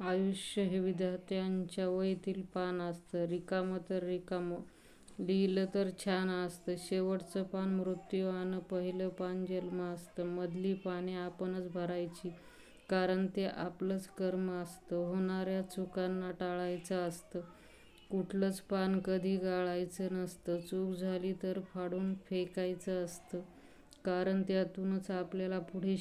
आयुष्य हे विधात्याच्या वहीतील पान असतं. रिकामं तर रिकामं, लिहिलं तर छान असतं. शेवटचं पान मृत्यू अन पहिलं पान जन्म असतं. मधली पाने आपणच भरायची, कारण ते आपलंच कर्म असतं. होणाऱ्या चुकांना टाळायचं असतं. कुठलंच पान कधी गाळायचं नसतं. चूक झाली तर फाडून फेकायचं असतं, कारण त्यातूनच आपल्याला पुढे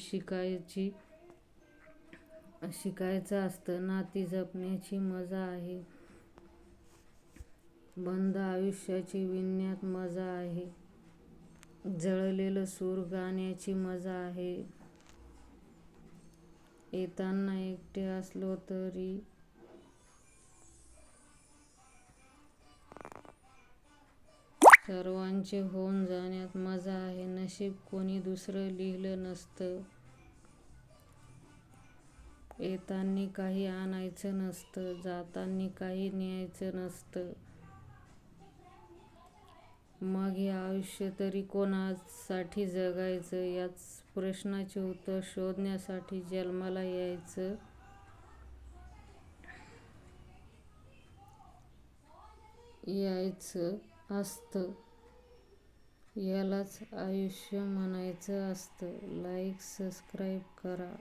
शिकायचं असतं. नाती जपण्याची मजा आहे, बंध आयुष्याचे विणण्यात मजा आहे. जळलेलं सूर गाण्याची मजा आहे. येताना एकटे असलो तरी सर्वांचे होऊन जाण्यात मजा आहे. नशीब कोणी दुसरं लिहिलं नसतं. येताना काही आणायचं नसतं, जाताना काही न्यायचं नसतं. मग हे आयुष्य तरी कोणासाठी जगायचं, याच प्रश्नाचे उत्तर शोधण्यासाठी जन्माला यायचं असतं. यालाच आयुष्य म्हणायचं असतं. लाईक, सबस्क्राईब करा.